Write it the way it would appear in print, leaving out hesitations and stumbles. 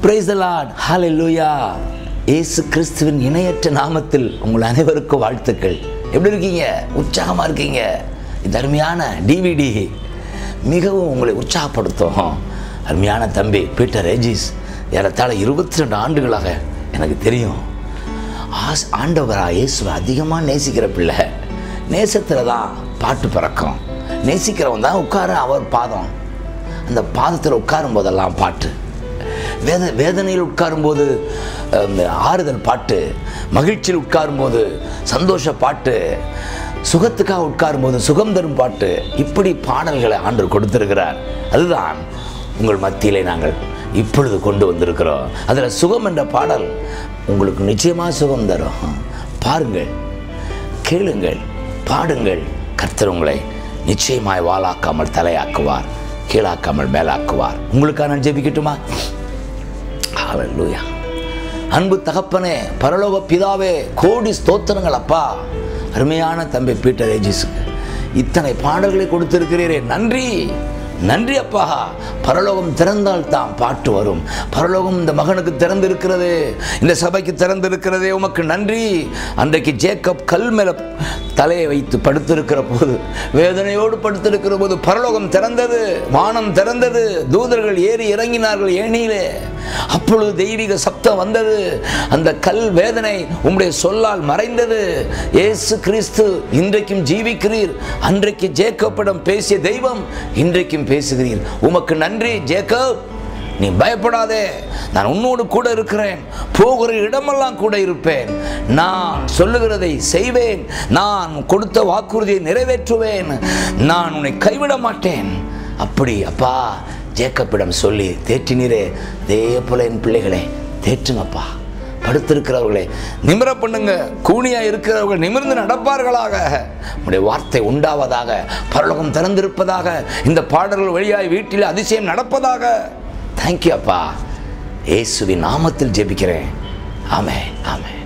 Praise the Lord. Hallelujah. இயேசு கிறிஸ்துவின் இணையற்ற நாமத்தில் உங்கள் அனைவருக்கும் வாழ்த்துக்கள். எப்படி இருக்கீங்க? உற்சாகமாக இருக்கீங்க? இந்த அருமையான டிவிடி மிகவும் உங்களை உற்சாகப்படுத்தும். அருமையான தம்பி பீட்டர் ரெஜிஸ் ஏறத்தாழ 22 ஆண்டுகளாக எனக்கு தெரியும். ஆண்டவராக இயேசுவை அதிகமாக நேசிக்கிற பிள்ளை. நேசத்தில் தான் பாட்டு பிறக்கும். நேசிக்கிறவன் தான் உட்கார அவர் பாதம், அந்த பாதத்தில் உட்காரும் போதெல்லாம் பாட்டு. வேதனையில் உட்காரும்போது ஆறுதல் பாட்டு, மகிழ்ச்சியில் உட்காரும்போது சந்தோஷ பாட்டு, சுகத்துக்காக உட்காரும்போது சுகம் தரும் பாட்டு. இப்படி பாடல்களை ஆண்டவர் கொடுத்திருக்கிறார். அதுதான் உங்கள் மத்தியிலே நாங்கள் இப்பொழுது கொண்டு வந்திருக்கிறோம். அதில் சுகம் என்ற பாடல் உங்களுக்கு நிச்சயமாக சுகம் தரும். பாருங்கள், கேளுங்கள், பாடுங்கள். கர்த்தர் உங்களை நிச்சயமாய் வாளாக்காமல் தலையாக்குவார், கீழாக்காமல் மேலாக்குவார். உங்களுக்காக நான் ஜெபிக்கட்டுமா? ஹல்லேலூயா. அன்பு தகப்பனே, பரலோக பிதாவே, கோடி ஸ்தோத்திரங்கள் அப்பா. அருமையான தம்பி பீட்டர் ரெஜிஸுக்கு இத்தனை பாடல்களை கொடுத்திருக்கிறீரே, நன்றி நன்றி அப்பா. பரலோகம் திறந்தால் தான் பாட்டு வரும். பரலோகம் இந்த மகனுக்கு திறந்திருக்கிறது, இந்த சபைக்கு திறந்திருக்கிறதே, உமக்கு நன்றி. அன்றைக்கு ஜேக்கப் கல் மேல தலையை வைத்து படுத்திருக்கிற போது, வேதனையோடு படுத்திருக்கிற போது பரலோகம் திறந்தது, வானம் திறந்தது, தூதர்கள் ஏறி இறங்கினார்கள் ஏணியிலே. அப்பொழுது தெய்வீக சப்தம் வந்தது. அந்த கல் வேதனை உம்முடைய சொல்லால் மறைந்தது. இயேசு கிறிஸ்து இன்றைக்கும் ஜீவிக்கிறீர். அன்றைக்கு ஜேக்கப்பிடம் பேசிய தெய்வம் இன்றைக்கும் பேசுகிறீர். உமக்கு நன்றி ஜேக்கப். நீ பயப்படாதே, நான் உன்னோடு கூட இருக்கிறேன். போகிற இடமெல்லாம் கூட இருப்பேன். நான் சொல்லுகிறதை செய்வேன். நான் கொடுத்த வாக்குறுதியை நிறைவேற்றுவேன். நான் உன்னை கைவிட மாட்டேன். அப்படி அப்பா ஜேக்கப்பிடம் சொல்லி தேற்றினீரே, அதே போல என் பிள்ளைகளை தேற்றுங்கப்பா. படுத்திருக்கிறவர்களே நிமிர பண்ணுங்க. கூனியா இருக்கிறவர்கள் நிமிர்ந்து நடப்பார்களாக. உடைய வார்த்தை உண்டாவதாக. பரலோகம் திறந்திருப்பதாக. இந்த பாடல்கள் வழியாய் வீட்டில் அதிசயம் நடப்பதாக. தேங்க்யூ அப்பா. இயேசுவின் நாமத்தில் ஜெபிக்கிறேன். ஆமென், ஆமென்.